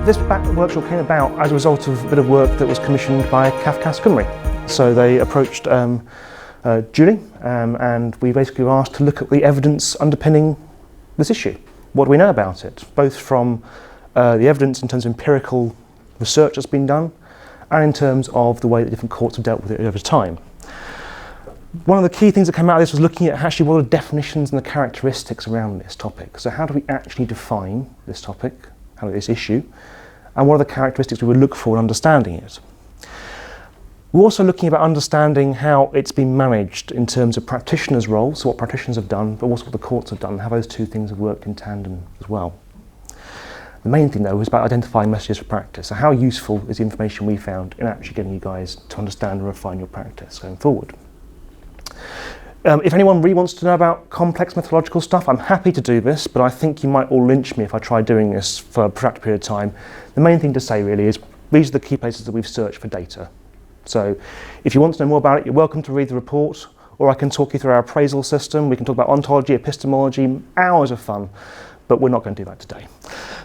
This workshop came about as a result of a bit of work that was commissioned by Cafcass Cymru. So they approached Julie and we basically were asked to look at the evidence underpinning this issue. What do we know about it? Both from the evidence in terms of empirical research that's been done and in terms of the way that different courts have dealt with it over time. One of the key things that came out of this was looking at actually what are the definitions and the characteristics around this topic. So how do we actually define this topic, this issue, and what are the characteristics we would look for in understanding it? We're also looking about understanding how it's been managed in terms of practitioners' roles, so what practitioners have done, but also what the courts have done, how those two things have worked in tandem as well. The main thing, though, was about identifying messages for practice. So how useful is the information we found in actually getting you guys to understand and refine your practice going forward? If anyone really wants to know about complex methodological stuff, I'm happy to do this, but I think you might all lynch me if I try doing this for a protracted period of time. The main thing to say really is these are the key places that we've searched for data. So if you want to know more about it, you're welcome to read the report, or I can talk you through our appraisal system. We can talk about ontology, epistemology, hours of fun, but we're not going to do that today.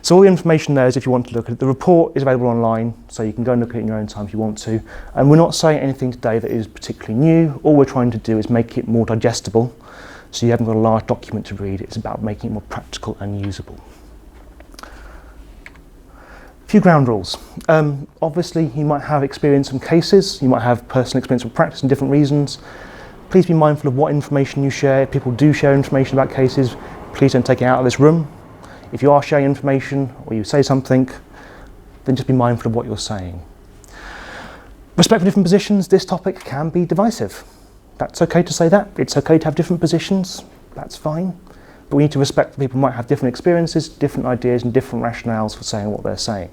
So all the information there is if you want to look at it. The report is available online, so you can go and look at it in your own time if you want to. And we're not saying anything today that is particularly new. All we're trying to do is make it more digestible, so you haven't got a large document to read. It's about making it more practical and usable. A few ground rules. Obviously, you might have experience in cases. You might have personal experience with practice and different reasons. Please be mindful of what information you share. If people do share information about cases, please don't take it out of this room. If you are sharing information or you say something, then just be mindful of what you're saying. Respect for different positions. This topic can be divisive. That's okay to say that. It's okay to have different positions. That's fine. But we need to respect that people might have different experiences, different ideas and different rationales for saying what they're saying.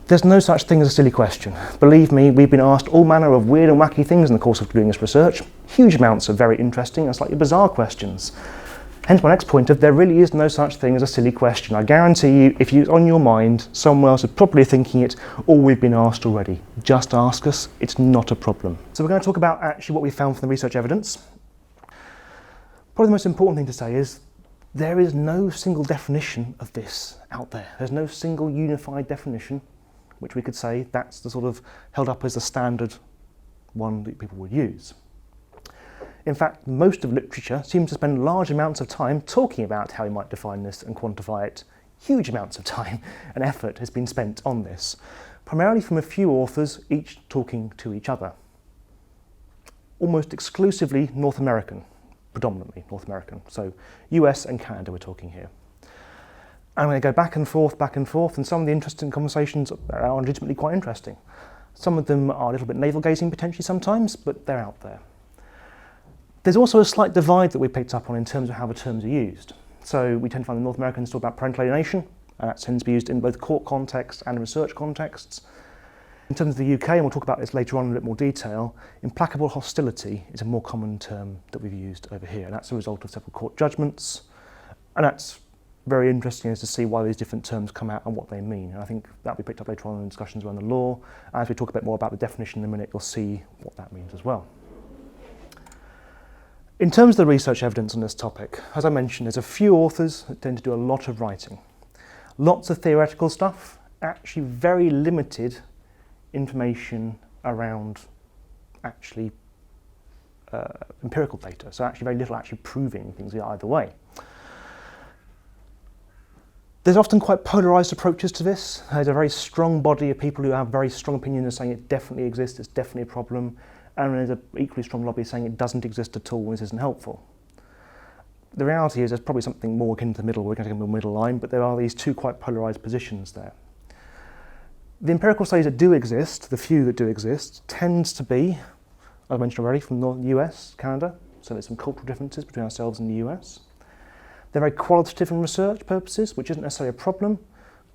There's no such thing as a silly question. Believe me, we've been asked all manner of weird and wacky things in the course of doing this research. Huge amounts of very interesting and slightly bizarre questions. Hence my next point of there really is no such thing as a silly question. I guarantee you, if it's on your mind, someone else is probably thinking it, or we've been asked already. Just ask us, it's not a problem. So we're going to talk about actually what we found from the research evidence. Probably the most important thing to say is there is no single definition of this out there. There's no single unified definition which we could say that's the sort of held up as the standard one that people would use. In fact, most of literature seems to spend large amounts of time talking about how you might define this and quantify it. Huge amounts of time and effort has been spent on this, primarily from a few authors, each talking to each other. Almost exclusively North American, predominantly North American. So US and Canada we're talking here. I'm going to go back and forth, and some of the interesting conversations are legitimately quite interesting. Some of them are a little bit navel-gazing potentially sometimes, but they're out there. There's also a slight divide that we picked up on in terms of how the terms are used. So we tend to find the North Americans talk about parental alienation, and that tends to be used in both court contexts and research contexts. In terms of the UK, and we'll talk about this later on in a bit more detail, implacable hostility is a more common term that we've used over here, and that's a result of several court judgments, and that's very interesting as to see why these different terms come out and what they mean. And I think that'll be picked up later on in discussions around the law. As we talk a bit more about the definition in a minute, you'll see what that means as well. In terms of the research evidence on this topic, as I mentioned, there's a few authors that tend to do a lot of writing. Lots of theoretical stuff, actually very limited information around actually empirical data, so actually very little actually proving things either way. There's often quite polarised approaches to this. There's a very strong body of people who have very strong opinions and saying it definitely exists, it's definitely a problem, and there's an equally strong lobby saying it doesn't exist at all and this isn't helpful. The reality is there's probably something more akin to the middle, we're going to take a middle line, but there are these two quite polarised positions there. The empirical studies that do exist, the few that do exist, tends to be, as I mentioned already, from the US, Canada, so there's some cultural differences between ourselves and the US. They're very qualitative in research purposes, which isn't necessarily a problem,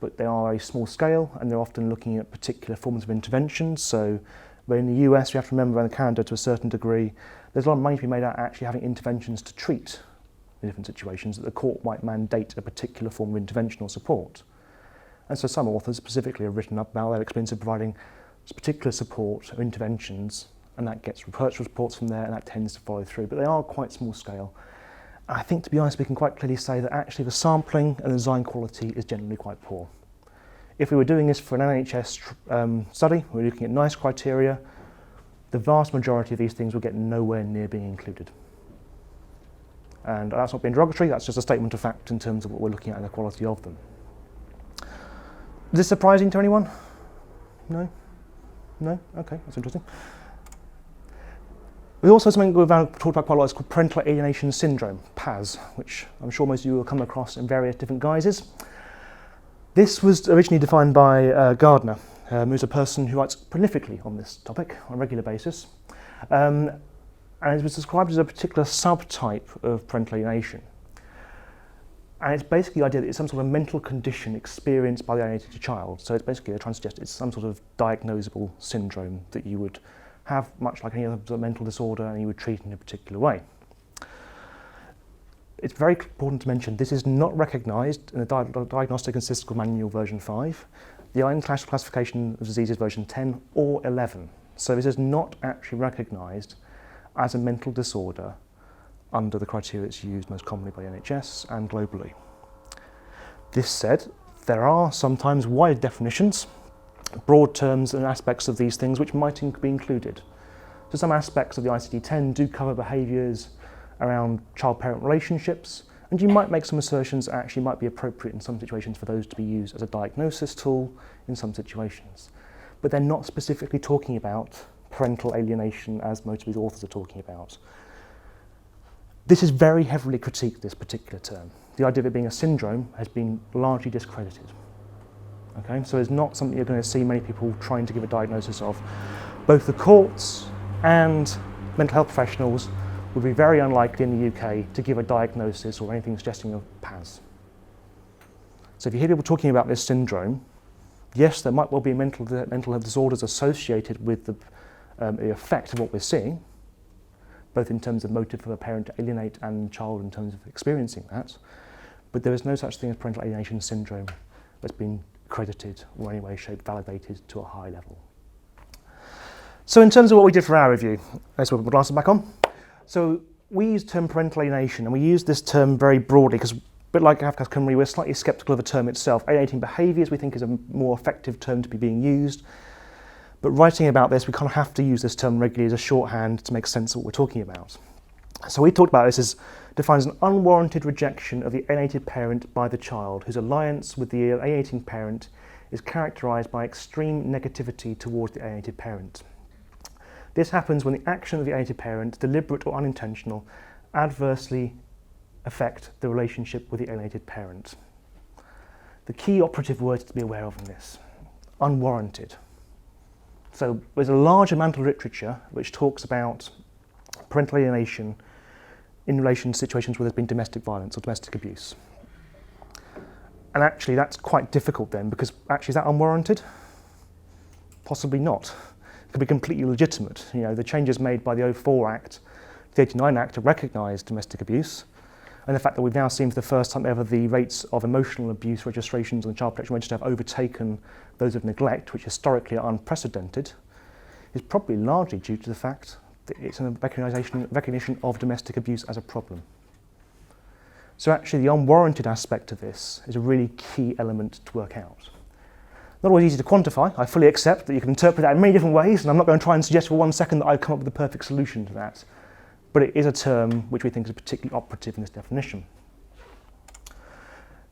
but they are a small scale and they're often looking at particular forms of interventions. So where in the US, we have to remember, and Canada to a certain degree, there's a lot of money to be made out actually having interventions to treat in different situations that the court might mandate a particular form of interventional support. And so some authors specifically have written up about their experience of providing particular support or interventions, and that gets research reports from there and that tends to follow through, but they are quite small scale. I think, to be honest, we can quite clearly say that actually the sampling and the design quality is generally quite poor. if we were doing this for an NHS study, we were looking at NICE criteria, the vast majority of these things will get nowhere near being included. And that's not being derogatory, that's just a statement of fact in terms of what we're looking at and the quality of them. Is this surprising to anyone? No? No? Okay, that's interesting. We also have something we've talked about quite a lot, it's called Parental Alienation Syndrome, PAS, which I'm sure most of you will come across in various different guises. This was originally defined by Gardner, who's a person who writes prolifically on this topic on a regular basis. And it was described as a particular subtype of parental alienation. And it's basically the idea that it's some sort of mental condition experienced by the alienated child. So it's basically, they're trying to suggest it's some sort of diagnosable syndrome that you would have, much like any other mental disorder, and you would treat in a particular way. It's very important to mention this is not recognised in the Diagnostic and Statistical Manual version 5, the International Classification of Diseases version 10 or 11. So this is not actually recognised as a mental disorder under the criteria that's used most commonly by the NHS and globally. This said, there are sometimes wide definitions, broad terms and aspects of these things which might be included. So some aspects of the ICD-10 do cover behaviours around child-parent relationships, and you might make some assertions that actually might be appropriate in some situations for those to be used as a diagnosis tool in some situations. But they're not specifically talking about parental alienation as most of these authors are talking about. This is very heavily critiqued, this particular term. The idea of it being a syndrome has been largely discredited. Okay, so it's not something you're going to see many people trying to give a diagnosis of. Both the courts and mental health professionals would be very unlikely in the UK to give a diagnosis or anything suggesting of PAS. So if you hear people talking about this syndrome, yes, there might well be mental health disorders associated with the effect of what we're seeing, both in terms of motive for a parent to alienate and child in terms of experiencing that, but there is no such thing as parental alienation syndrome that's been credited or in any way, shape, validated to a high level. So in terms of what we did for our review, let's put the glasses back on. So we used the term parental alienation, and we used this term very broadly because, a bit like Kafka's Cymru, we're slightly sceptical of the term itself. Alienating behaviours we think is a more effective term to be being used, but writing about this we kind of have to use this term regularly as a shorthand to make sense of what we're talking about. So we talked about this as defined as an unwarranted rejection of the alienated parent by the child, whose alliance with the alienating parent is characterised by extreme negativity towards the alienated parent. This happens when the action of the alienated parent, deliberate or unintentional, adversely affect the relationship with the alienated parent. The key operative words to be aware of in this: unwarranted. So there's a large amount of literature which talks about parental alienation in relation to situations where there's been domestic violence or domestic abuse. And actually that's quite difficult then, because actually is that unwarranted? Possibly not. It could be completely legitimate. You know, the changes made by the 04 Act, the 89 Act to recognise domestic abuse, and the fact that we've now seen for the first time ever the rates of emotional abuse registrations on the Child Protection Register have overtaken those of neglect, which historically are unprecedented, is probably largely due to the fact that it's a recognition of domestic abuse as a problem. So actually the unwarranted aspect of this is a really key element to work out. Not always easy to quantify. I fully accept that you can interpret that in many different ways, and I'm not going to try and suggest for 1 second that I've come up with the perfect solution to that. But it is a term which we think is particularly operative in this definition.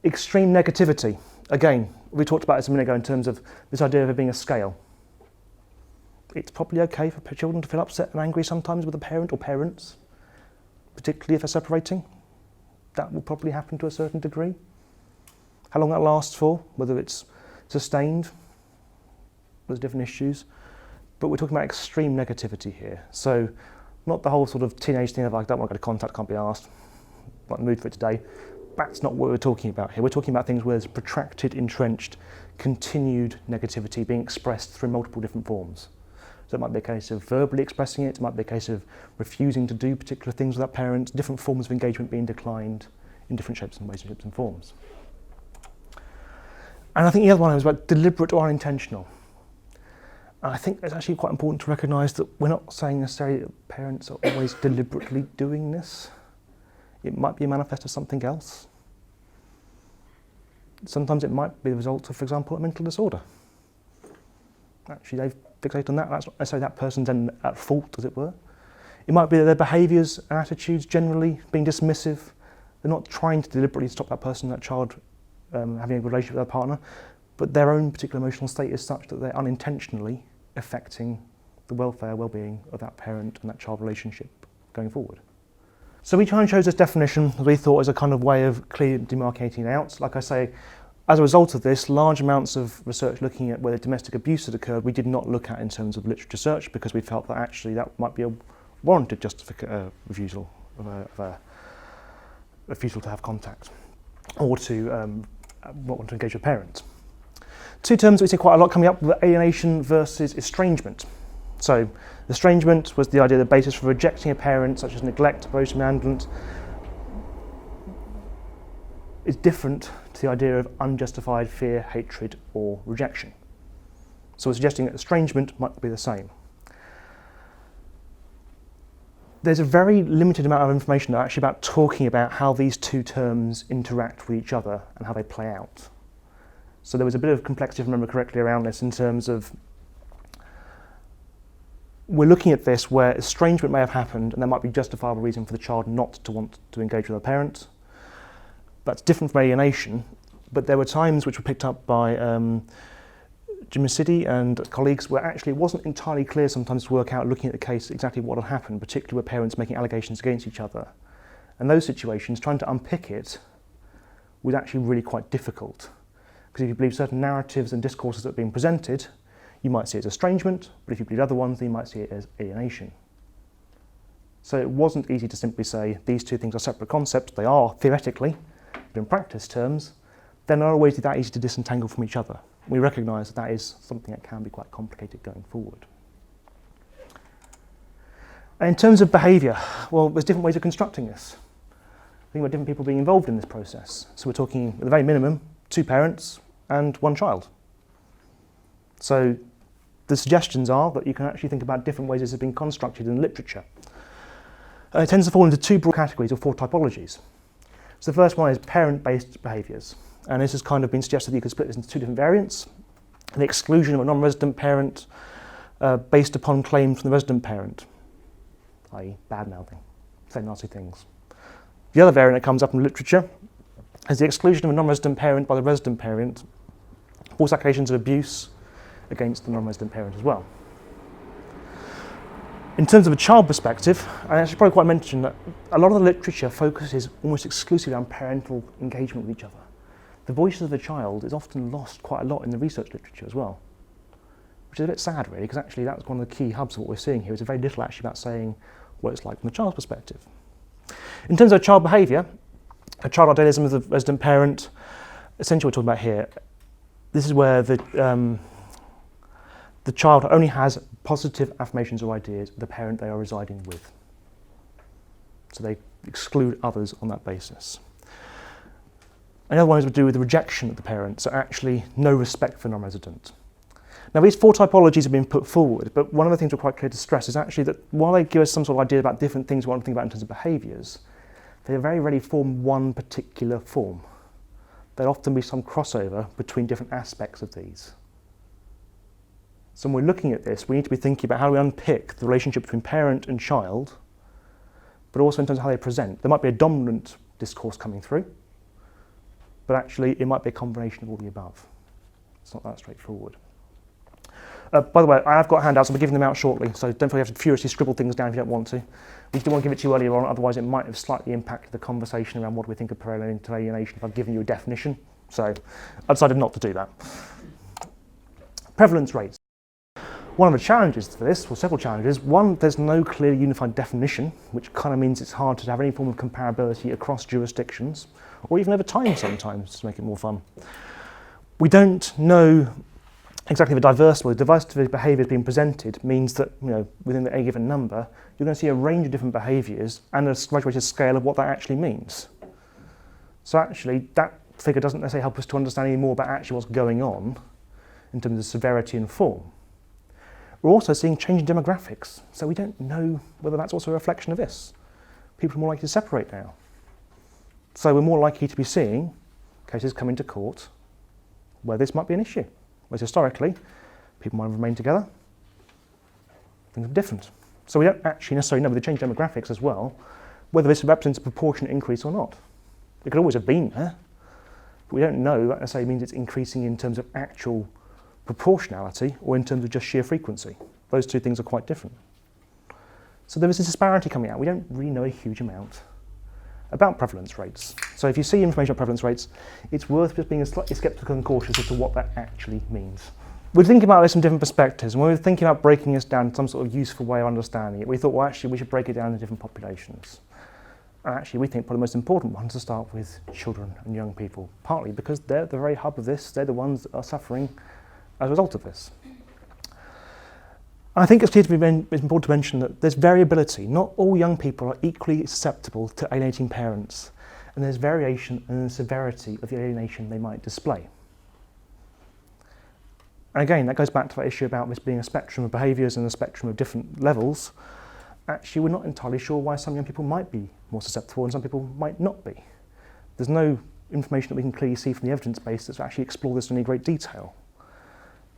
Extreme negativity. Again, we talked about this a minute ago in terms of this idea of it being a scale. It's probably okay for children to feel upset and angry sometimes with a parent or parents, particularly if they're separating. That will probably happen to a certain degree. How long that lasts for, whether it's sustained, there's different issues. But we're talking about extreme negativity here. So not the whole sort of teenage thing of I don't want to go to contact, can't be asked, not in the mood for it today. That's not what we're talking about here. We're talking about things where there's protracted, entrenched, continued negativity being expressed through multiple different forms. So it might be a case of verbally expressing it might be a case of refusing to do particular things with that parent, different forms of engagement being declined in different shapes and ways, shapes and forms. And I think the other one was about deliberate or unintentional. And I think it's actually quite important to recognise that we're not saying necessarily that parents are always deliberately doing this. It might be a manifest of something else. Sometimes it might be the result of, for example, a mental disorder. Actually, they've fixated on that. That's not necessarily that person's then at fault, as it were. It might be that their behaviours and attitudes generally being dismissive. They're not trying to deliberately stop that person, that child, having a relationship with their partner, but their own particular emotional state is such that they're unintentionally affecting the welfare, well-being of that parent and that child relationship going forward. So we try and chose this definition, as we thought, as a kind of way of clearly demarcating out. Like I say, as a result of this, large amounts of research looking at whether domestic abuse had occurred, we did not look at in terms of literature search, because we felt that actually that might be a warranted refusal of a refusal to have contact or to not want to engage with parents. Two terms that we see quite a lot coming up were alienation versus estrangement. So estrangement was the idea, the basis for rejecting a parent, such as neglect, abuse, abandonment. It's different to the idea of unjustified fear, hatred or rejection. So we're suggesting that estrangement might be the same. There's a very limited amount of information actually about talking about how these two terms interact with each other and how they play out. So there was a bit of complexity, if I remember correctly, around this in terms of we're looking at this where estrangement may have happened and there might be justifiable reason for the child not to want to engage with a parent. That's different from alienation, but there were times which were picked up by Jim City and colleagues where actually it wasn't entirely clear sometimes to work out, looking at the case, exactly what had happened, particularly with parents making allegations against each other. And those situations, trying to unpick it was actually really quite difficult. Because if you believe certain narratives and discourses that are being presented, you might see it as estrangement, but if you believe other ones, then you might see it as alienation. So it wasn't easy to simply say these two things are separate concepts. They are theoretically, but in practice terms, they're not always that easy to disentangle from each other. We recognise that that is something that can be quite complicated going forward. And in terms of behaviour, well, there's different ways of constructing this. Think about different people being involved in this process. So we're talking, at the very minimum, 2 parents and 1 child. So the suggestions are that you can actually think about different ways this has been constructed in literature. It tends to fall into 2 broad categories or 4 typologies. So the first one is parent-based behaviours. And this has kind of been suggested that you could split this into 2 different variants. The exclusion of a non-resident parent based upon claims from the resident parent, i.e. bad-mouthing, saying nasty things. The other variant that comes up in literature is the exclusion of a non-resident parent by the resident parent, false accusations of abuse against the non-resident parent as well. In terms of a child perspective, I should probably quite mention that a lot of the literature focuses almost exclusively on parental engagement with each other. The voice of the child is often lost quite a lot in the research literature as well, which is a bit sad really, because actually that's one of the key hubs of what we're seeing here. Is very little actually about saying what it's like from the child's perspective. In terms of child behaviour, a child idealism of the resident parent, essentially what we're talking about here, this is where the child only has positive affirmations or ideas of the parent they are residing with. So they exclude others on that basis. Another one is to do with the rejection of the parent, so actually no respect for non-resident. Now these 4 typologies have been put forward, but one of the things we're quite clear to stress is actually that while they give us some sort of idea about different things we want to think about in terms of behaviours, they very rarely form one particular form. There'll often be some crossover between different aspects of these. So when we're looking at this, we need to be thinking about how do we unpick the relationship between parent and child, but also in terms of how they present. There might be a dominant discourse coming through, but actually it might be a combination of all the above. It's not that straightforward. By the way, I have got handouts, I'll be giving them out shortly, so don't forget to furiously scribble things down if you don't want to. We didn't want to give it to you earlier on, otherwise it might have slightly impacted the conversation around what we think of parental alienation if I've given you a definition. So I decided not to do that. Prevalence rates. One of the challenges for this, or several challenges, one, there's no clear unified definition, which kind of means it's hard to have any form of comparability across jurisdictions, or even over time sometimes to make it more fun. We don't know exactly the diversity of behaviours being presented means that, within a given number, you're going to see a range of different behaviours and a graduated scale of what that actually means. So actually, that figure doesn't necessarily help us to understand any more about actually what's going on in terms of severity and form. We're also seeing change in demographics, so we don't know whether that's also a reflection of this. People are more likely to separate now. So we're more likely to be seeing cases come into court where this might be an issue. Whereas historically, people might have remained together, things are different. So we don't actually necessarily know with the changed demographics as well, whether this represents a proportionate increase or not. It could always have been there, but we don't know that necessarily means it's increasing in terms of actual proportionality or in terms of just sheer frequency. Those two things are quite different. So there is this disparity coming out. We don't really know a huge amount about prevalence rates. So if you see information on prevalence rates, it's worth just being slightly sceptical and cautious as to what that actually means. We're thinking about this from different perspectives, and when we were thinking about breaking this down to some sort of useful way of understanding it, we thought, well, actually, we should break it down into different populations. And actually, we think probably the most important one is to start with children and young people, partly because they're the very hub of this, they're the ones that are suffering as a result of this. I think it's important to mention that there's variability. Not all young people are equally susceptible to alienating parents, and there's variation in the severity of the alienation they might display. And again, that goes back to that issue about this being a spectrum of behaviours and a spectrum of different levels. Actually, we're not entirely sure why some young people might be more susceptible and some people might not be. There's no information that we can clearly see from the evidence base that's actually explored this in any great detail.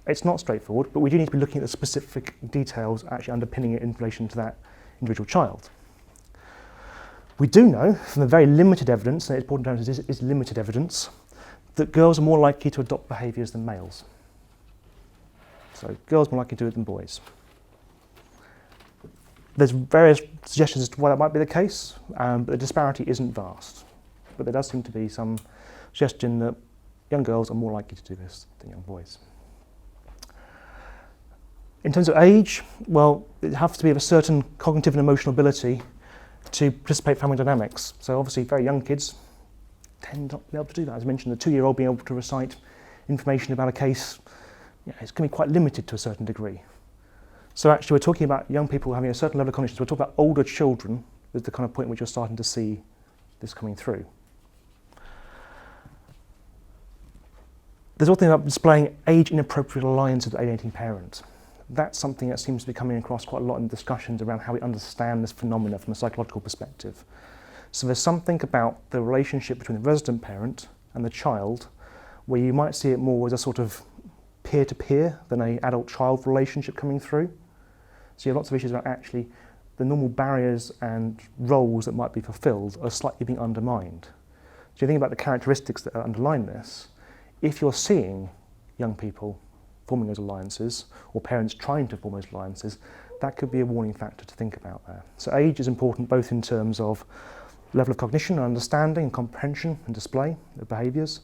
It's not straightforward, but we do need to be looking at the specific details actually underpinning it in relation to that individual child. We do know from the very limited evidence, and it's important to note it's limited evidence, that girls are more likely to adopt behaviours than males. So girls are more likely to do it than boys. There's various suggestions as to why that might be the case, but the disparity isn't vast. But there does seem to be some suggestion that young girls are more likely to do this than young boys. In terms of age, well, it has to be of a certain cognitive and emotional ability to participate in family dynamics. So obviously very young kids tend not to be able to do that. As I mentioned, the 2-year-old being able to recite information about a case, it's going to be quite limited to a certain degree. So actually we're talking about young people having a certain level of consciousness. We're talking about older children is the kind of point at which you're starting to see this coming through. There's also thing about displaying age-inappropriate alliance with the alienating parent. That's something that seems to be coming across quite a lot in discussions around how we understand this phenomena from a psychological perspective. So there's something about the relationship between the resident parent and the child where you might see it more as a sort of peer-to-peer than an adult-child relationship coming through. So you have lots of issues about actually the normal barriers and roles that might be fulfilled are slightly being undermined. So you think about the characteristics that underline this. If you're seeing young people forming those alliances, or parents trying to form those alliances, that could be a warning factor to think about there. So age is important both in terms of level of cognition and understanding and comprehension and display of behaviours,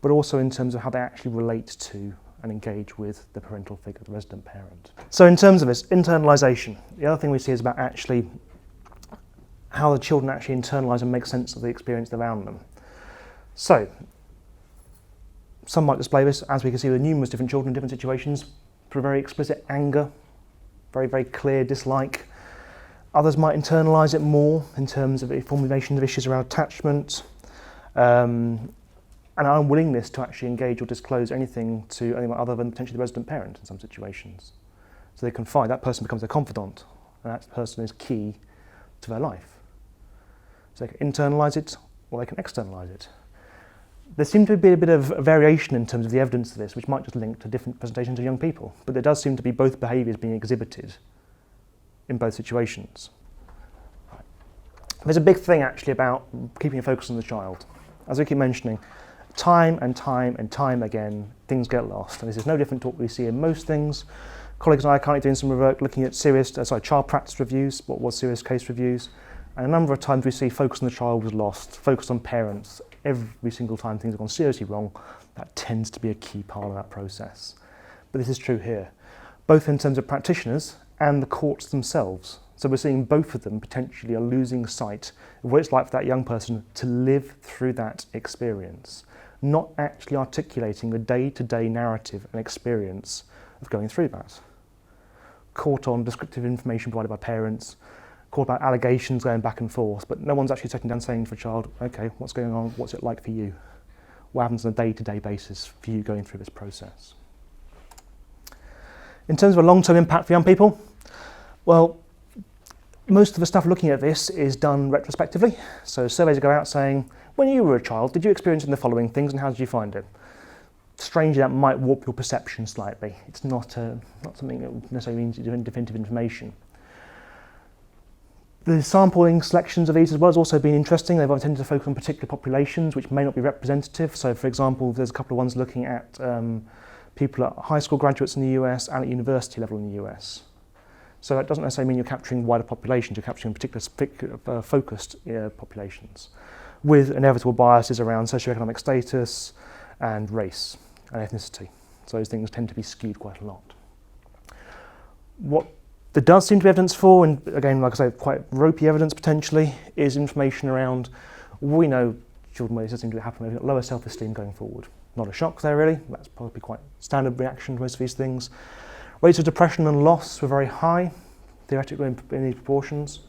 but also in terms of how they actually relate to and engage with the parental figure, the resident parent. So in terms of this, internalisation, the other thing we see is about actually how the children actually internalise and make sense of the experience around them. So, some might display this, as we can see with numerous different children in different situations, for very explicit anger, very, very clear dislike. Others might internalise it more in terms of a formulation of issues around attachment, and an unwillingness to actually engage or disclose anything to anyone other than potentially the resident parent in some situations. So they confide, that person becomes a confidant, and that person is key to their life. So they can internalise it, or they can externalise it. There seems to be a bit of variation in terms of the evidence of this, which might just link to different presentations of young people, but there does seem to be both behaviours being exhibited in both situations. Right. There's a big thing actually about keeping a focus on the child. As we keep mentioning, time and time and time again, things get lost, and this is no different to what we see in most things. Colleagues and I are currently doing some work looking at child practice reviews, what was serious case reviews, and a number of times we see focus on the child was lost, focus on parents. Every single time things have gone seriously wrong, that tends to be a key part of that process. But this is true here, both in terms of practitioners and the courts themselves. So we're seeing both of them potentially are losing sight of what it's like for that young person to live through that experience, not actually articulating the day-to-day narrative and experience of going through that. Caught on descriptive information provided by parents, caught about allegations going back and forth, but no one's actually sitting down saying to a child, okay, what's going on, what's it like for you? What happens on a day-to-day basis for you going through this process? In terms of a long-term impact for young people, well, Most of the stuff looking at this is done retrospectively. So surveys go out saying, when you were a child, did you experience the following things and how did you find it? Strangely, that might warp your perception slightly. It's not something that necessarily means you're doing definitive information. The sampling selections of these as well has also been interesting. They've tended to focus on particular populations which may not be representative. So for example, there's a couple of ones looking at people at high school graduates in the US and at university level in the US. So that doesn't necessarily mean you're capturing wider populations, you're capturing particular focused populations with inevitable biases around socioeconomic status and race and ethnicity. So those things tend to be skewed quite a lot. What there does seem to be evidence for, and again, like I say, quite ropey evidence potentially, is information around, we know children where this does seem to happen, maybe lower self-esteem going forward. Not a shock there really, that's probably quite standard reaction to most of these things. Rates of depression and loss were very high, theoretically in these proportions.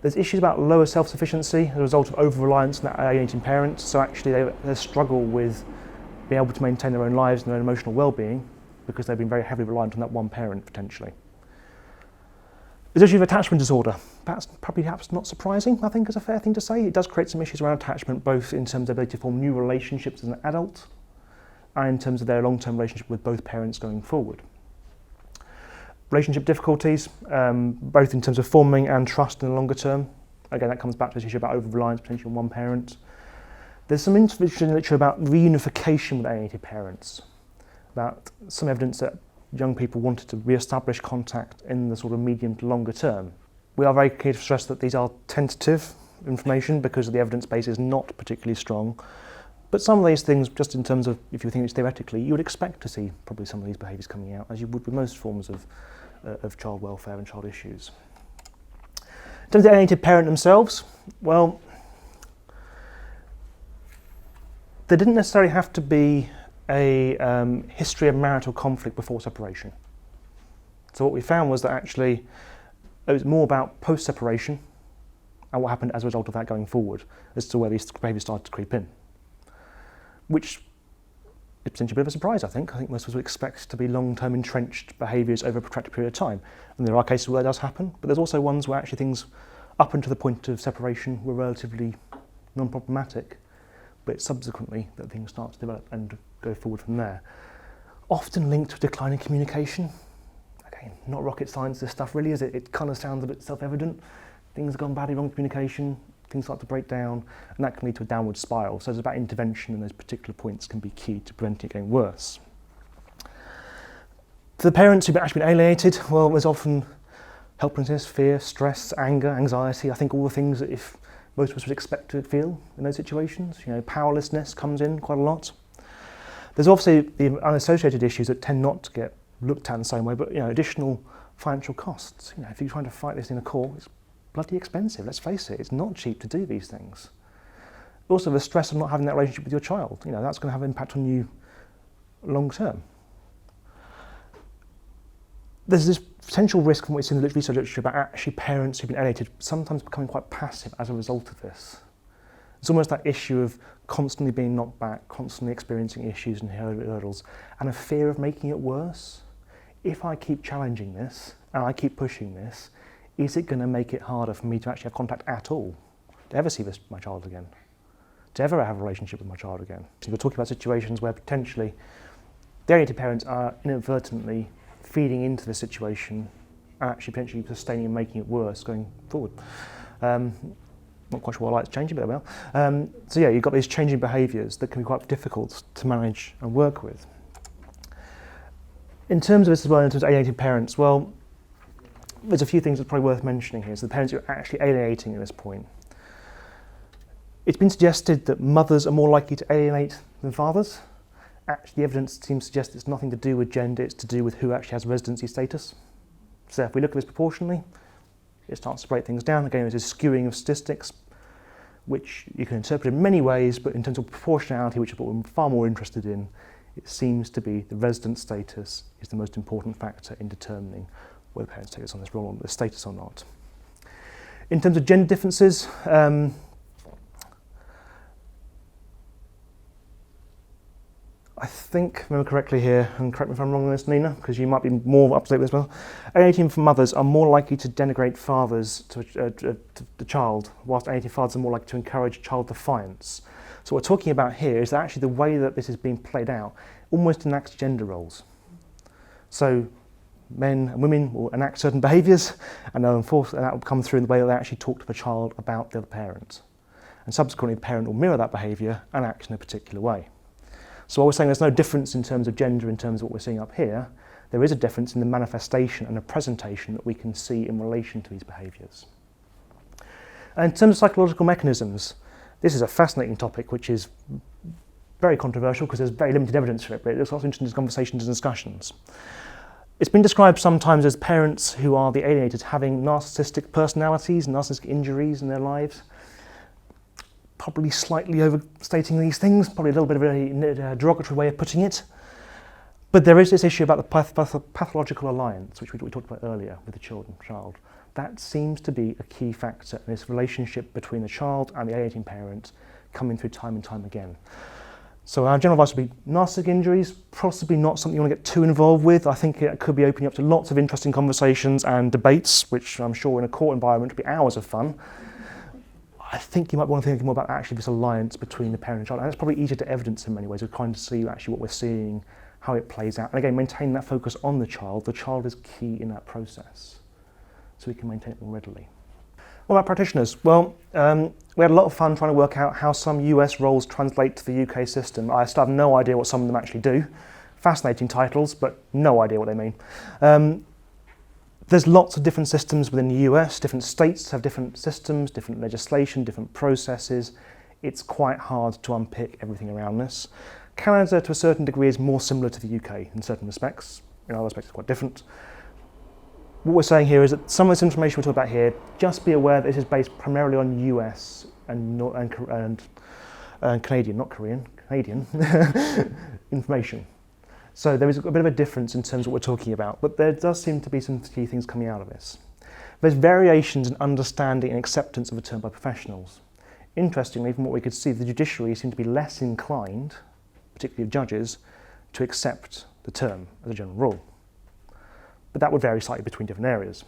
There's issues about lower self-sufficiency as a result of over-reliance on alienating parents, so actually they struggle with being able to maintain their own lives and their own emotional well-being because they've been very heavily reliant on that one parent potentially. There's issue of attachment disorder. That's perhaps not surprising, I think is a fair thing to say. It does create some issues around attachment, both in terms of their ability to form new relationships as an adult and in terms of their long-term relationship with both parents going forward. Relationship difficulties, both in terms of forming and trust in the longer term. Again, that comes back to this issue about over-reliance potentially on one parent. There's some interesting literature about reunification with alienated parents, about some evidence that young people wanted to re-establish contact in the sort of medium to longer term. We are very keen to stress that these are tentative information because the evidence base is not particularly strong. But some of these things, just in terms of, if you think it's theoretically, you would expect to see probably some of these behaviours coming out, as you would with most forms of child welfare and child issues. In terms of the alienated parent themselves, well, there didn't necessarily have to be a history of marital conflict before separation. So what we found was that actually it was more about post-separation and what happened as a result of that going forward as to where these behaviours started to creep in, which is potentially a bit of a surprise, I think. I think most of us would expect to be long-term entrenched behaviours over a protracted period of time. And there are cases where that does happen, but there's also ones where actually things up until the point of separation were relatively non-problematic, but subsequently that things start to develop and go forward from there. Often linked to decline in communication. Again, not rocket science this stuff really, is it? It kind of sounds a bit self-evident. Things have gone badly wrong in communication, things start to break down, and that can lead to a downward spiral. So it's about intervention, and those particular points can be key to preventing it getting worse. For the parents who've actually been alienated, well, there's often helplessness, fear, stress, anger, anxiety. I think all the things that if most of us would expect to feel in those situations. You know, powerlessness comes in quite a lot. There's obviously the unassociated issues that tend not to get looked at in the same way, but additional financial costs. If you're trying to fight this in a court, it's bloody expensive, let's face it. It's not cheap to do these things. Also, the stress of not having that relationship with your child, that's going to have an impact on you long term. There's this potential risk from what we see in the research literature about actually parents who've been alienated sometimes becoming quite passive as a result of this. It's almost that issue of constantly being knocked back, constantly experiencing issues and hurdles, and a fear of making it worse. If I keep challenging this, and I keep pushing this, is it going to make it harder for me to actually have contact at all? To ever see my child again? To ever have a relationship with my child again? So we're talking about situations where potentially the alienated parents are inadvertently feeding into the situation and actually potentially sustaining and making it worse going forward. Not quite sure why light's changing, but well. So yeah, you've got these changing behaviours that can be quite difficult to manage and work with. In terms of this as well, in terms of alienated parents, well, there's a few things that's probably worth mentioning here. So the parents who are actually alienating at this point. It's been suggested that mothers are more likely to alienate than fathers. Actually, the evidence seems to suggest it's nothing to do with gender, it's to do with who actually has residency status. So if we look at this proportionally, it starts to break things down. Again, there's a skewing of statistics, which you can interpret in many ways, but in terms of proportionality, which is what we're far more interested in, it seems to be the resident status is the most important factor in determining whether parents take this on this role or the status or not. In terms of gender differences, I think, if I remember correctly here, and correct me if I'm wrong on this, Nina, because you might be more up to date with this well, alienating mothers are more likely to denigrate fathers to the child, whilst alienating fathers are more likely to encourage child defiance. So what we're talking about here is that actually the way that this is being played out almost enacts gender roles. So men and women will enact certain behaviours, and they'll enforce, and that will come through in the way that they actually talk to the child about the other parent. And subsequently, the parent will mirror that behaviour and act in a particular way. So while we're saying there's no difference in terms of gender in terms of what we're seeing up here, there is a difference in the manifestation and the presentation that we can see in relation to these behaviours. And in terms of psychological mechanisms, this is a fascinating topic which is very controversial because there's very limited evidence for it, but there's lots of interesting conversations and discussions. It's been described sometimes as parents who are the alienated having narcissistic personalities, narcissistic injuries in their lives. Probably slightly overstating these things, probably a little bit of a derogatory way of putting it. But there is this issue about the pathological alliance, which we talked about earlier with the child. That seems to be a key factor in this relationship between the child and the alienating parent coming through time and time again. So our general advice would be narcissistic injuries, possibly not something you want to get too involved with. I think it could be opening up to lots of interesting conversations and debates, which I'm sure in a court environment would be hours of fun. I think you might want to think more about actually this alliance between the parent and child, and it's probably easier to evidence in many ways. We're trying to see actually what we're seeing, how it plays out, and again, maintain that focus on the child. The child is key in that process, so we can maintain it more readily. What about practitioners? Well, we had a lot of fun trying to work out how some US roles translate to the UK system. I still have no idea what some of them actually do. Fascinating titles, but no idea what they mean. There's lots of different systems within the US. Different states have different systems, different legislation, different processes. It's quite hard to unpick everything around this. Canada, to a certain degree, is more similar to the UK in certain respects. In other respects, it's quite different. What we're saying here is that some of this information we're talking about here, just be aware that this is based primarily on US and Canadian, not Korean, Canadian information. So there is a bit of a difference in terms of what we're talking about, but there does seem to be some key things coming out of this. There's variations in understanding and acceptance of a term by professionals. Interestingly, from what we could see, the judiciary seemed to be less inclined, particularly of judges, to accept the term as a general rule. But that would vary slightly between different areas.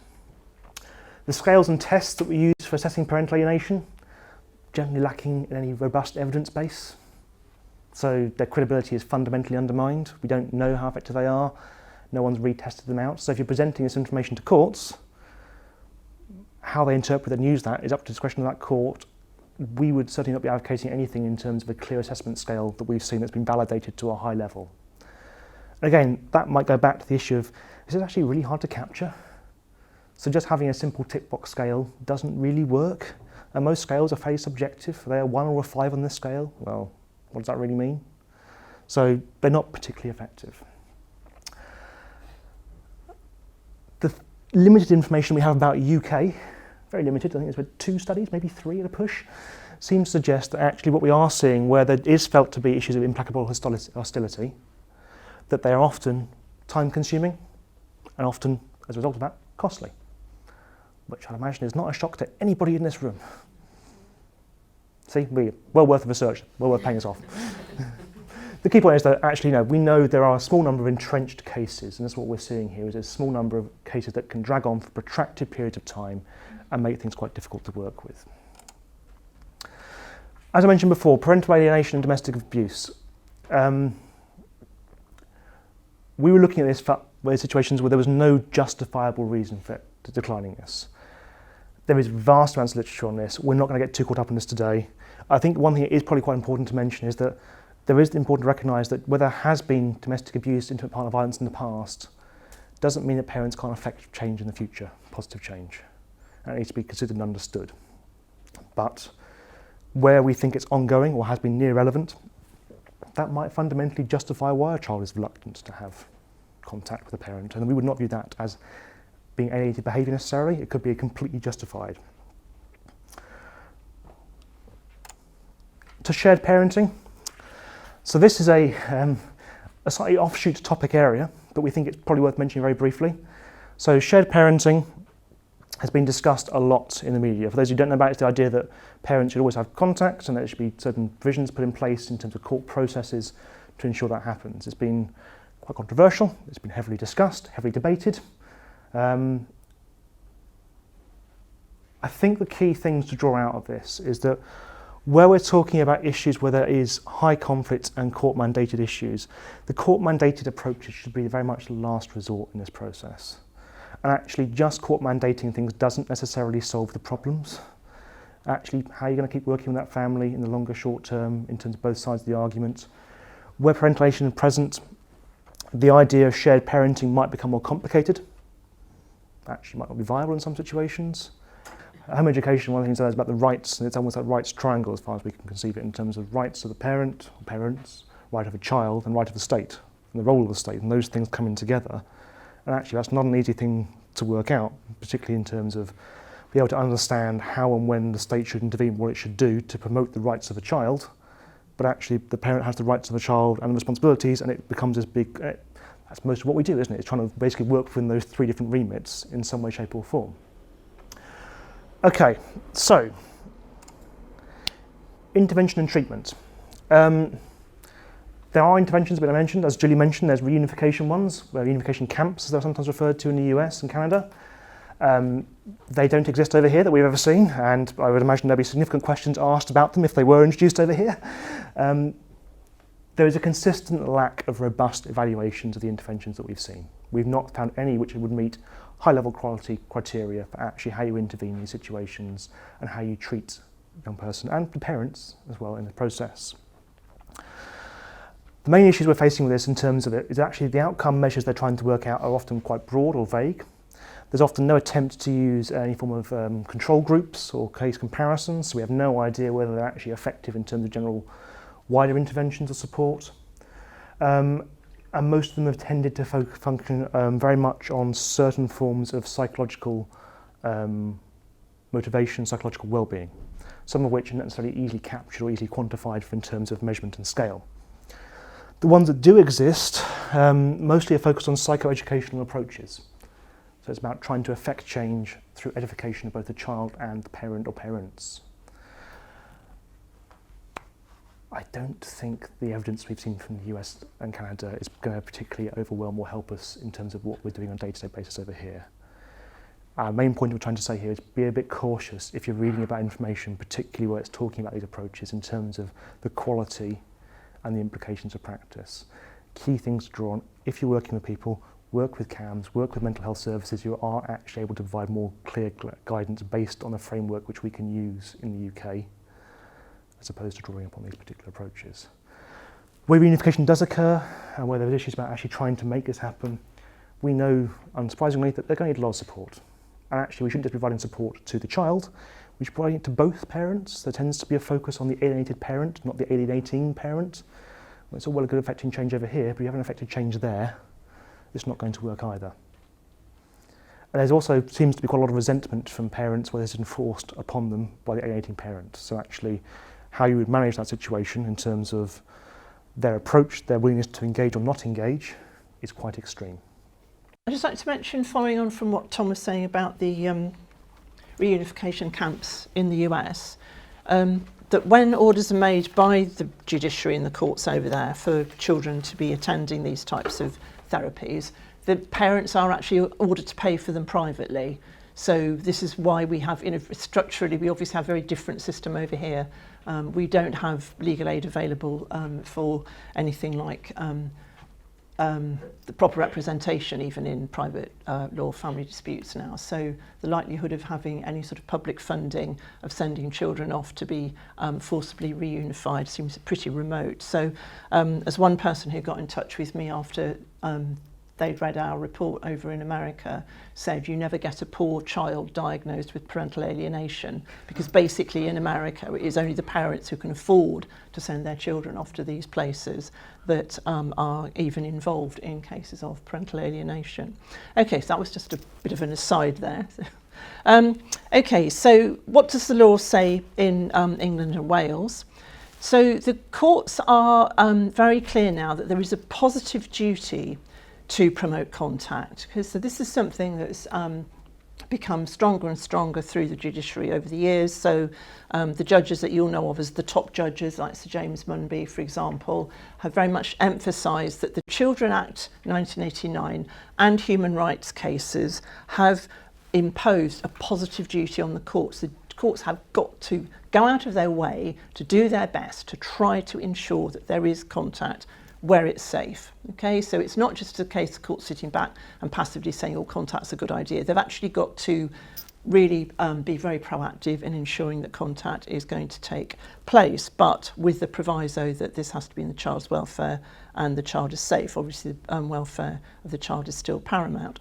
The scales and tests that we use for assessing parental alienation, generally lacking in any robust evidence base. So their credibility is fundamentally undermined. We don't know how effective they are. No one's retested them out. So if you're presenting this information to courts, how they interpret and use that is up to the discretion of that court. We would certainly not be advocating anything in terms of a clear assessment scale that we've seen that's been validated to a high level. Again, that might go back to the issue of, is it actually really hard to capture? So just having a simple tick box scale doesn't really work. And most scales are fairly subjective. If they're a 1 or a 5 on this scale, well, what does that really mean? So they're not particularly effective. The limited information we have about UK, very limited, I think there's about 2 studies, maybe 3 at a push, seems to suggest that actually what we are seeing, where there is felt to be issues of implacable hostility, that they are often time-consuming and often, as a result of that, costly, which I'd imagine is not a shock to anybody in this room. See, well worth the research, well worth paying us off. The key point is that actually, we know there are a small number of entrenched cases, and that's what we're seeing here, is a small number of cases that can drag on for protracted periods of time and make things quite difficult to work with. As I mentioned before, parental alienation and domestic abuse. We were looking at this for situations where there was no justifiable reason for declining this. There is vast amounts of literature on this. We're not going to get too caught up in this today. I think one thing that is probably quite important to mention is that there is important to recognise that where there has been domestic abuse, intimate partner violence in the past, doesn't mean that parents can't affect change in the future, positive change. And it needs to be considered and understood. But where we think it's ongoing or has been near relevant, that might fundamentally justify why a child is reluctant to have contact with a parent. And we would not view that as being alienated behaviour necessarily. It could be completely justified. To shared parenting. So this is a slightly offshoot topic area, but we think it's probably worth mentioning very briefly. So shared parenting has been discussed a lot in the media. For those who don't know about it, it's the idea that parents should always have contact and there should be certain provisions put in place in terms of court processes to ensure that happens. It's been quite controversial, it's been heavily discussed, heavily debated. I think the key things to draw out of this is that where we're talking about issues where there is high conflict and court-mandated issues, the court-mandated approaches should be very much the last resort in this process. And actually just court-mandating things doesn't necessarily solve the problems. Actually, how are you going to keep working with that family in the longer short term in terms of both sides of the argument? Where parental alienation is present, the idea of shared parenting might become more complicated. Actually might not be viable in some situations. Home education, one of the things I know is about the rights, and it's almost like rights triangle as far as we can conceive it in terms of rights of the parent, or parents, right of a child, and right of the state, and the role of the state, and those things coming together. And actually that's not an easy thing to work out, particularly in terms of be able to understand how and when the state should intervene, what it should do to promote the rights of a child, but actually the parent has the rights of the child and the responsibilities, and it becomes this big, that's most of what we do, isn't it? It's trying to basically work within those three different remits in some way, shape or form. Okay, so, intervention and treatment. There are interventions that I mentioned, as Julie mentioned, there's reunification ones, reunification camps as they're sometimes referred to in the US and Canada. They don't exist over here that we've ever seen, and I would imagine there'll be significant questions asked about them if they were introduced over here. There is a consistent lack of robust evaluations of the interventions that we've seen. We've not found any which would meet high-level quality criteria for actually how you intervene in these situations and how you treat a young person and the parents as well in the process. The main issues we're facing with this in terms of it is actually the outcome measures they're trying to work out are often quite broad or vague. There's often no attempt to use any form of control groups or case comparisons, so we have no idea whether they're actually effective in terms of general wider interventions or support. And most of them have tended to function very much on certain forms of psychological motivation, psychological well-being, some of which are not necessarily easily captured or easily quantified in terms of measurement and scale. The ones that do exist mostly are focused on psychoeducational approaches. So it's about trying to effect change through edification of both the child and the parent or parents. I don't think the evidence we've seen from the US and Canada is going to particularly overwhelm or help us in terms of what we're doing on a day-to-day basis over here. Our main point we're trying to say here is be a bit cautious if you're reading about information, particularly where it's talking about these approaches in terms of the quality and the implications of practice. Key things to draw on, if you're working with people, work with CAMS, work with mental health services who are actually able to provide more clear guidance based on a framework which we can use in the UK, as opposed to drawing upon these particular approaches. Where reunification does occur, and where there are issues about actually trying to make this happen, we know, unsurprisingly, that they're going to need a lot of support. And actually, we shouldn't just be providing support to the child, we should provide it to both parents. There tends to be a focus on the alienated parent, not the alienating parent. Well, it's all well and good affecting change over here, but if you haven't affected change there, it's not going to work either. And there's also seems to be quite a lot of resentment from parents where this is enforced upon them by the alienating parent. So actually, how you would manage that situation in terms of their approach, their willingness to engage or not engage, is quite extreme. I'd just like to mention, following on from what Tom was saying about the reunification camps in the US, that when orders are made by the judiciary and the courts over there for children to be attending these types of therapies, the parents are actually ordered to pay for them privately. So this is why we have, structurally, we obviously have a very different system over here. We don't have legal aid available for anything like the proper representation, even in private law family disputes now. So the likelihood of having any sort of public funding of sending children off to be forcibly reunified seems pretty remote. So as one person who got in touch with me after they'd read our report over in America said, you never get a poor child diagnosed with parental alienation, because basically in America it is only the parents who can afford to send their children off to these places that are even involved in cases of parental alienation. Okay, so that was just a bit of an aside there. Okay, so what does the law say in England and Wales? So the courts are very clear now that there is a positive duty to promote contact, because so this is something that's become stronger and stronger through the judiciary over the years. So the judges that you'll know of as the top judges, like Sir James Munby, for example, have very much emphasised that the Children Act 1989 and human rights cases have imposed a positive duty on the courts. The courts have got to go out of their way to do their best to try to ensure that there is contact where it's safe. Okay, so it's not just a case of courts sitting back and passively saying, oh, contact's a good idea. They've actually got to really be very proactive in ensuring that contact is going to take place, but with the proviso that this has to be in the child's welfare and the child is safe. Obviously, the welfare of the child is still paramount.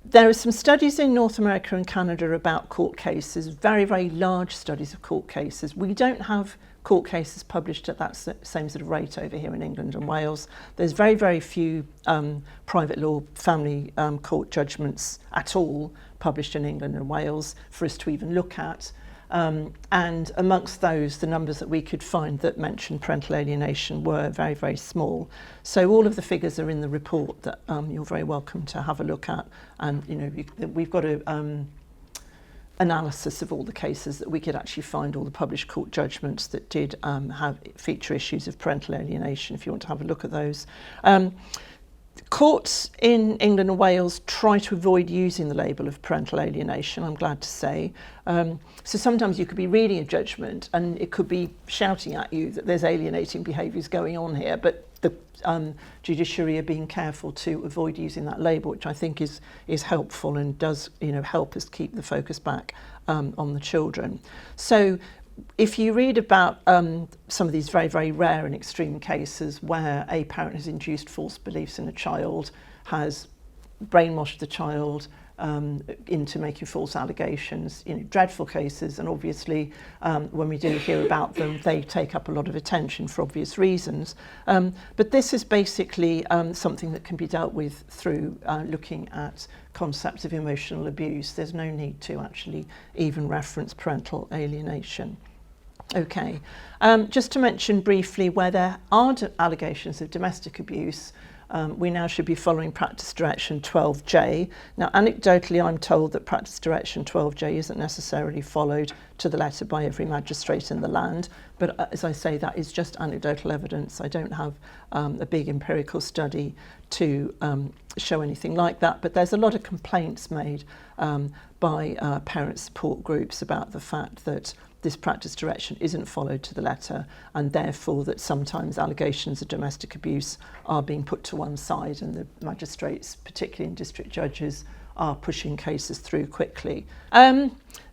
There are some studies in North America and Canada about court cases, very, very large studies of court cases. We don't have court cases published at that same sort of rate over here in England and Wales. There's very, very few private law family court judgments at all published in England and Wales for us to even look at. And amongst those, the numbers that we could find that mentioned parental alienation were very, very small. So all of the figures are in the report that you're very welcome to have a look at. And you know, we've got a analysis of all the cases that we could actually find, all the published court judgments that did have feature issues of parental alienation, if you want to have a look at those. Courts in England and Wales try to avoid using the label of parental alienation, I'm glad to say. So sometimes you could be reading a judgment and it could be shouting at you that there's alienating behaviours going on here, but the judiciary are being careful to avoid using that label, which I think is helpful and does, you know, help us keep the focus back on the children. So if you read about some of these very, very rare and extreme cases where a parent has induced false beliefs in a child, has brainwashed the child into making false allegations, you know, dreadful cases, and obviously when we do hear about them, they take up a lot of attention for obvious reasons. But this is basically something that can be dealt with through looking at concepts of emotional abuse. There's no need to actually even reference parental alienation. Okay, just to mention briefly where there are allegations of domestic abuse, we now should be following Practice Direction 12J. Now, anecdotally, I'm told that Practice Direction 12J isn't necessarily followed to the letter by every magistrate in the land, but as I say, that is just anecdotal evidence. I don't have a big empirical study to show anything like that, but there's a lot of complaints made by parent support groups about the fact that this practice direction isn't followed to the letter, and therefore that sometimes allegations of domestic abuse are being put to one side and the magistrates, particularly in district judges, are pushing cases through quickly.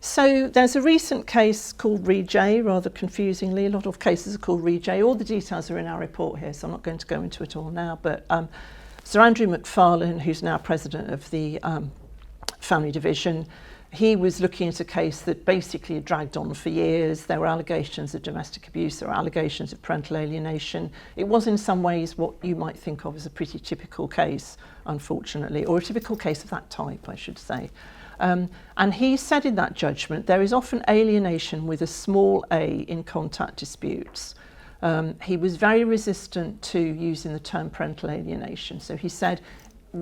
So there's a recent case called Re-J, rather confusingly. A lot of cases are called Re-J. All the details are in our report here, so I'm not going to go into it all now, but Sir Andrew McFarlane, who's now president of the Family Division, he was looking at a case that basically had dragged on for years. There were allegations of domestic abuse, there were allegations of parental alienation. It was in some ways what you might think of as a pretty typical case, unfortunately, or a typical case of that type, I should say. And he said in that judgment, there is often alienation with a small a in contact disputes. He was very resistant to using the term parental alienation. So he said,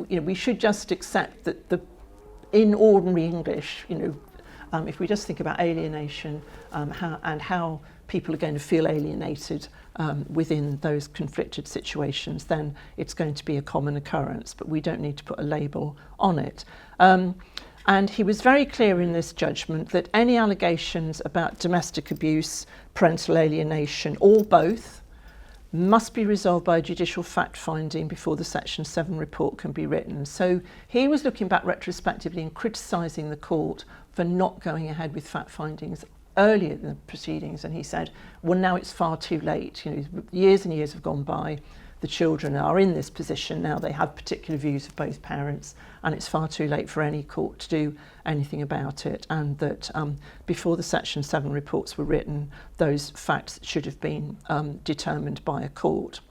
you know, we should just accept that in ordinary English, you know, if we just think about alienation how people are going to feel alienated within those conflicted situations, then it's going to be a common occurrence, but we don't need to put a label on it. And he was very clear in this judgment that any allegations about domestic abuse, parental alienation, or both, must be resolved by judicial fact-finding before the Section 7 report can be written. So he was looking back retrospectively and criticising the court for not going ahead with fact findings earlier in the proceedings, and he said, well, now it's far too late. You know, years and years have gone by. The children are in this position now. They have particular views of both parents, and it's far too late for any court to do anything about it, and that before the Section 7 reports were written, those facts should have been determined by a court.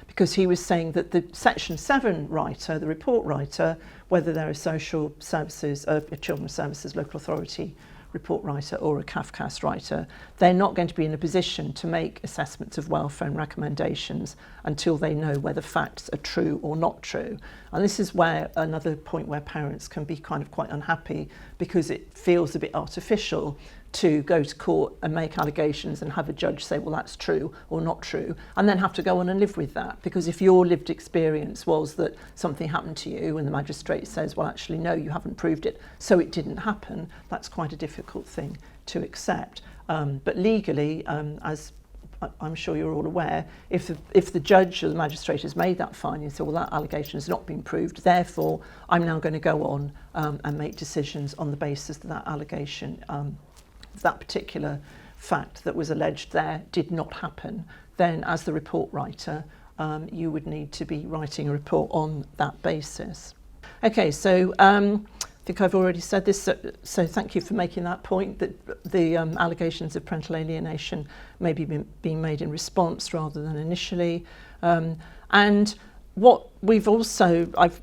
Because he was saying that the Section 7 writer, the report writer, whether they're a social services, children's services, local authority report writer or a CAFCAS writer, they're not going to be in a position to make assessments of welfare and recommendations until they know whether facts are true or not true. And this is where another point where parents can be kind of quite unhappy, because it feels a bit artificial to go to court and make allegations and have a judge say, well, that's true or not true, and then have to go on and live with that. Because if your lived experience was that something happened to you and the magistrate says, well, actually, no, you haven't proved it, so it didn't happen, that's quite a difficult thing to accept. But legally, as I'm sure you're all aware, if the judge or the magistrate has made that finding, so, well, that allegation has not been proved, therefore, I'm now going to go on and make decisions on the basis that that allegation, that particular fact that was alleged there did not happen, then as the report writer, you would need to be writing a report on that basis. Okay, so I think I've already said this, so thank you for making that point, that the allegations of parental alienation may be being made in response rather than initially. And what I've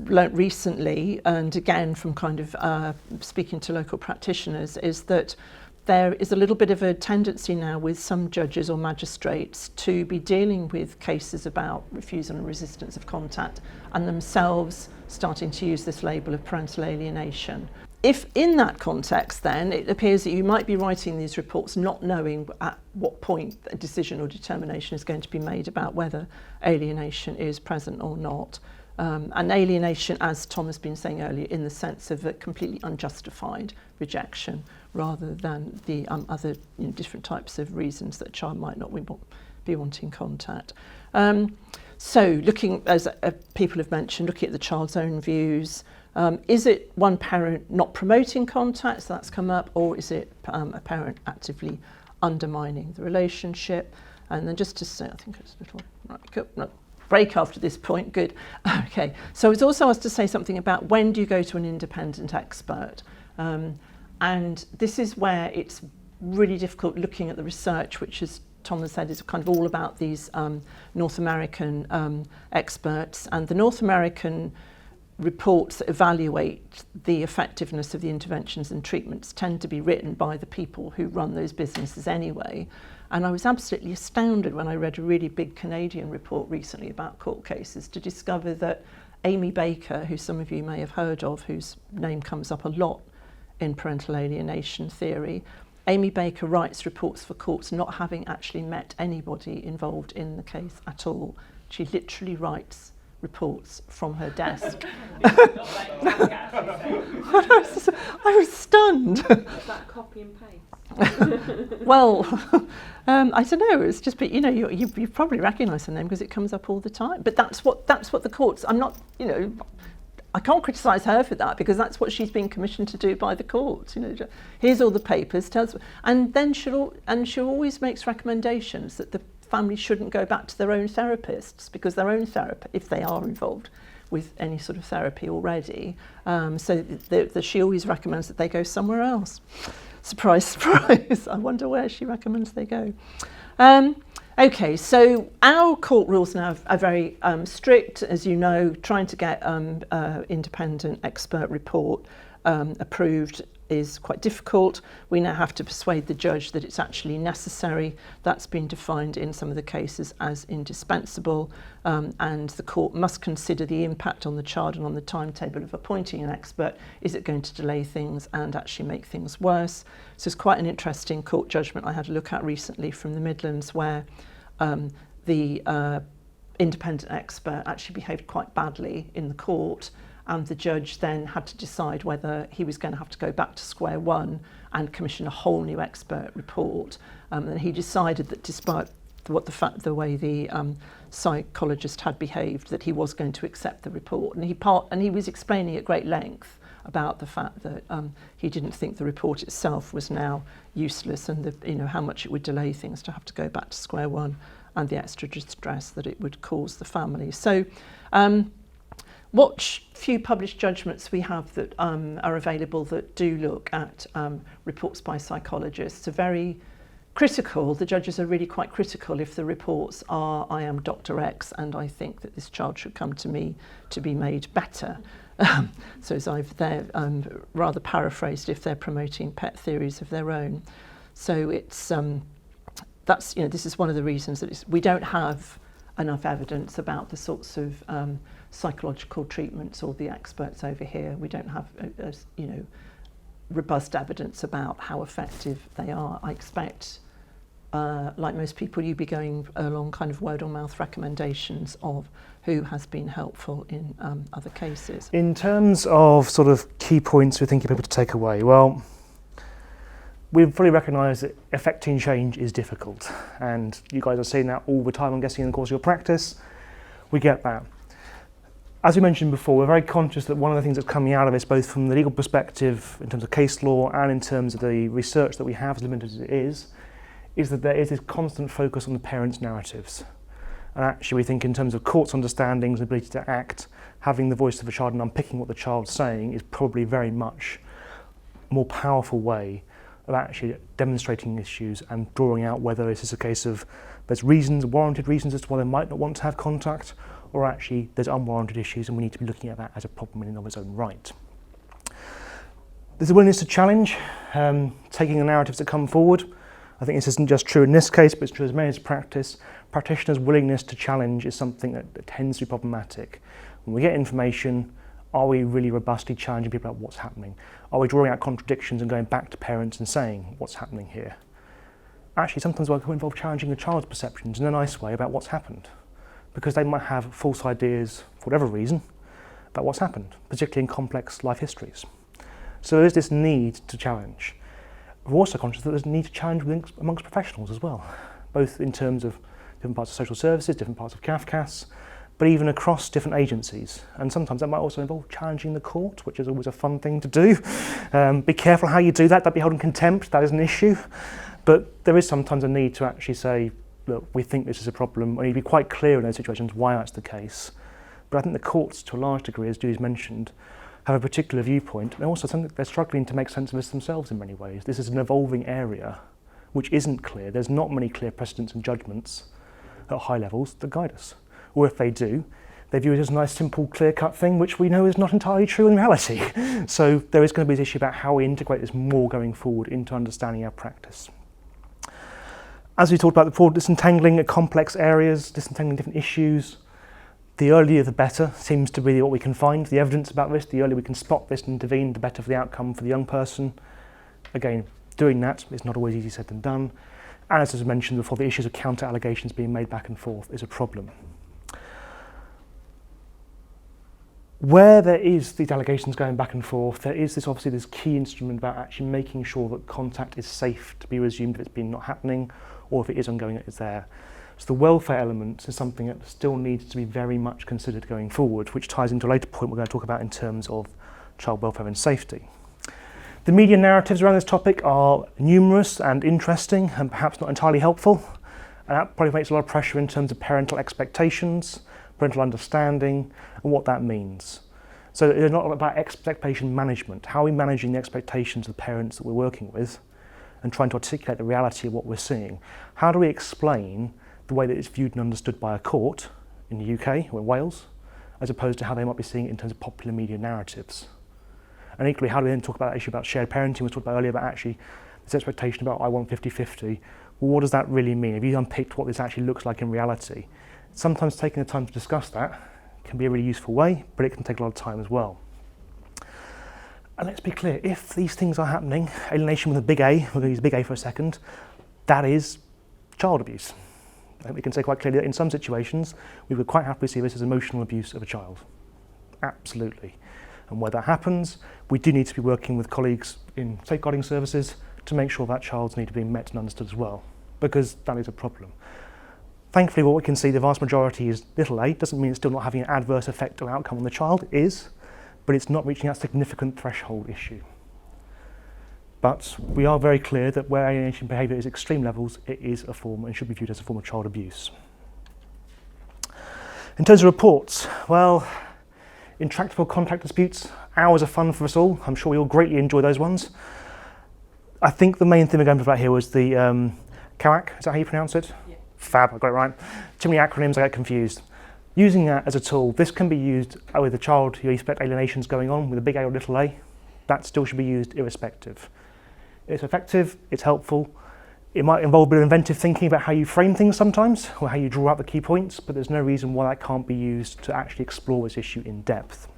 learnt recently, and again from kind of speaking to local practitioners, is that there is a little bit of a tendency now with some judges or magistrates to be dealing with cases about refusal and resistance of contact and themselves starting to use this label of parental alienation. If in that context then it appears that you might be writing these reports not knowing at what point a decision or determination is going to be made about whether alienation is present or not, and alienation, as Tom has been saying earlier, in the sense of a completely unjustified rejection rather than the other different types of reasons that a child might not be wanting contact. So looking, as people have mentioned, looking at the child's own views, is it one parent not promoting contact, so that's come up, or is it a parent actively undermining the relationship? And then just to say, I think it's a little break after this point, good. Okay, so it's also asked to say something about when do you go to an independent expert? And this is where it's really difficult looking at the research, which, as Tom has said, is kind of all about these North American experts. And the North American reports that evaluate the effectiveness of the interventions and treatments tend to be written by the people who run those businesses anyway. And I was absolutely astounded when I read a really big Canadian report recently about court cases to discover that Amy Baker, who some of you may have heard of, whose name comes up a lot in parental alienation theory, Amy Baker writes reports for courts not having actually met anybody involved in the case at all. She literally writes reports from her desk. I was stunned. Is that copy and paste? Well, I don't know. It's just, but you probably recognise her name because it comes up all the time. But that's what the courts. I'm not, I can't criticise her for that because that's what she's been commissioned to do by the courts. Here's all the papers, and then she always makes recommendations that the family shouldn't go back to their own therapists because their own therapist, if they are involved with any sort of therapy already, so she always recommends that they go somewhere else. Surprise, surprise. I wonder where she recommends they go. Okay, so our court rules now are very strict, as you know. Trying to get independent expert report approved is quite difficult. We now have to persuade the judge that it's actually necessary. That's been defined in some of the cases as indispensable, and the court must consider the impact on the child and on the timetable of appointing an expert. Is it going to delay things and actually make things worse? So it's quite an interesting court judgment I had a look at recently from the Midlands, where the independent expert actually behaved quite badly in the court, and the judge then had to decide whether he was going to have to go back to square one and commission a whole new expert report. And he decided that despite the way the psychologist had behaved, that he was going to accept the report. And he was explaining at great length about the fact that he didn't think the report itself was now useless, and how much it would delay things to have to go back to square one, and the extra distress that it would cause the family. So what few published judgments we have that are available that do look at reports by psychologists are very critical. The judges are really quite critical if the reports are, I am Dr. X and I think that this child should come to me to be made better. So as they're rather paraphrased, if they're promoting pet theories of their own. So it's that's, you know, this is one of the reasons that we don't have enough evidence about the sorts of psychological treatments, or the experts over here. We don't have you know, robust evidence about how effective they are. I expect, like most people, you'd be going along kind of word of mouth recommendations of who has been helpful in other cases. In terms of sort of key points we're thinking people to take away, well, we fully recognise that effecting change is difficult, and you guys are seeing that all the time, I'm guessing, in the course of your practice. We get that. As we mentioned before, we're very conscious that one of the things that's coming out of this, both from the legal perspective in terms of case law and in terms of the research that we have, as limited as it is that there is this constant focus on the parents' narratives. And actually we think in terms of courts' understandings and ability to act, having the voice of a child and unpicking what the child's saying is probably very much a more powerful way of actually demonstrating issues and drawing out whether this is a case of there's reasons, warranted reasons as to why they might not want to have contact, or actually there's unwarranted issues and we need to be looking at that as a problem in and of its own right. There's a willingness to challenge, taking the narratives that come forward. I think this isn't just true in this case, but it's true as many as practice. Practitioners' willingness to challenge is something that tends to be problematic. When we get information, are we really robustly challenging people about what's happening? Are we drawing out contradictions and going back to parents and saying what's happening here? Actually, sometimes work will involve challenging the child's perceptions in a nice way about what's happened, because they might have false ideas, for whatever reason, about what's happened, particularly in complex life histories. So there is this need to challenge. We're also conscious that there's a need to challenge amongst professionals as well, both in terms of different parts of social services, different parts of CAFCAS, but even across different agencies. And sometimes that might also involve challenging the court, which is always a fun thing to do. Be careful how you do that, don't be held in contempt, that is an issue. But there is sometimes a need to actually say, look, we think this is a problem, and you'd be quite clear in those situations why that's the case. But I think the courts, to a large degree, as Judy's mentioned, have a particular viewpoint, and also something they're struggling to make sense of this themselves in many ways. This is an evolving area which isn't clear. There's not many clear precedents and judgments at high levels that guide us. Or if they do, they view it as a nice, simple, clear-cut thing, which we know is not entirely true in reality. So there is going to be this issue about how we integrate this more going forward into understanding our practice. As we talked about before, disentangling complex areas, disentangling different issues. The earlier the better seems to be what we can find. The evidence about this, the earlier we can spot this and intervene, the better for the outcome for the young person. Again, doing that is not always easier said than done. And as I mentioned before, the issues of counter allegations being made back and forth is a problem. Where there is these allegations going back and forth, there is obviously this key instrument about actually making sure that contact is safe to be resumed if it's been not happening, or if it is ongoing, it is there. So the welfare element is something that still needs to be very much considered going forward, which ties into a later point we're going to talk about in terms of child welfare and safety. The media narratives around this topic are numerous and interesting and perhaps not entirely helpful, and that probably makes a lot of pressure in terms of parental expectations, parental understanding, and what that means. So it's not about expectation management. How are we managing the expectations of the parents that we're working with and trying to articulate the reality of what we're seeing? How do we explain the way that it's viewed and understood by a court in the UK or in Wales, as opposed to how they might be seeing it in terms of popular media narratives? And equally, how do we then talk about that issue about shared parenting? We talked about earlier about actually this expectation about I want 50-50. Well, what does that really mean? Have you unpicked what this actually looks like in reality? Sometimes taking the time to discuss that can be a really useful way, but it can take a lot of time as well. And let's be clear, if these things are happening, alienation with a big A, we're going to use big A for a second, that is child abuse. I think we can say quite clearly that in some situations, we would quite happily see this as emotional abuse of a child. Absolutely. And where that happens, we do need to be working with colleagues in safeguarding services to make sure that child's need to be met and understood as well, because that is a problem. Thankfully, what we can see, the vast majority is little a. Doesn't mean it's still not having an adverse effect or outcome on the child. It is, but it's not reaching that significant threshold issue. But we are very clear that where alienation behaviour is extreme levels, it is a form and should be viewed as a form of child abuse. In terms of reports, well, intractable contact disputes, hours of fun for us all. I'm sure we all greatly enjoy those ones. I think the main thing we're going to talk about here was the CAWAC, is that how you pronounce it? Yeah. Fab, I got it right. Too many acronyms, I get confused. Using that as a tool, this can be used with a child who you expect alienation is going on with a big A or little a. That still should be used irrespective. It's effective, it's helpful. It might involve a bit of inventive thinking about how you frame things sometimes, or how you draw out the key points, but there's no reason why that can't be used to actually explore this issue in depth.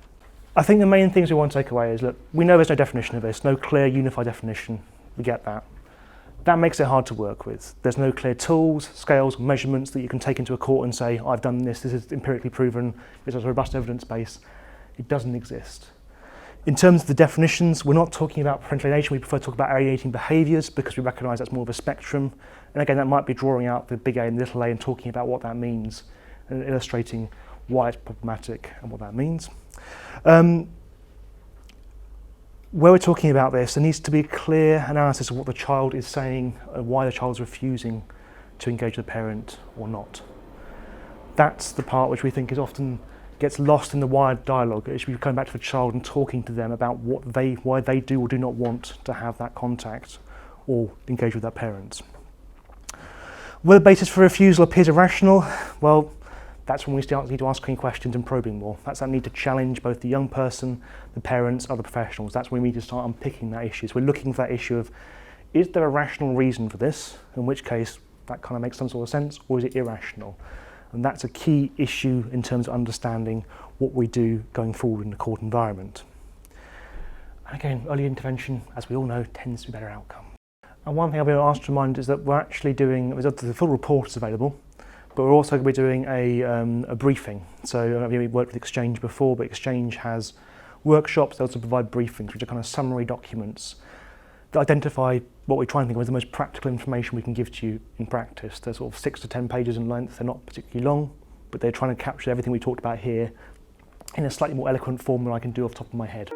I think the main things we want to take away is, look, we know there's no definition of this, no clear unified definition, we get that. That makes it hard to work with. There's no clear tools, scales, measurements that you can take into a court and say, I've done this is empirically proven, this has a robust evidence base. It doesn't exist. In terms of the definitions, we're not talking about parental alienation, we prefer to talk about alienating behaviours because we recognise that's more of a spectrum. And again, that might be drawing out the big A and little a and talking about what that means and illustrating why it's problematic and what that means. Where we're talking about this, there needs to be a clear analysis of what the child is saying and why the child is refusing to engage the parent or not. That's the part which we think is often gets lost in the wired dialogue. It should be coming back to the child and talking to them about why they do or do not want to have that contact or engage with their parents. Where the basis for refusal appears irrational, well, that's when we need to ask questions and probing more. That's that need to challenge both the young person, the parents, other professionals. That's when we need to start unpicking that issue. So we're looking for that issue of, is there a rational reason for this? In which case, that kind of makes some sort of sense, or is it irrational? And that's a key issue in terms of understanding what we do going forward in the court environment. And again, early intervention, as we all know, tends to be a better outcome. And one thing I'll be asked to remind is that we're actually doing, the full report is available, but we're also going to be doing a briefing. So we worked with Exchange before, but Exchange has workshops. They also provide briefings, which are kind of summary documents that identify what we try and think of as the most practical information we can give to you in practice. They're sort of 6 to 10 pages in length. They're not particularly long, but they're trying to capture everything we talked about here in a slightly more eloquent form than I can do off the top of my head.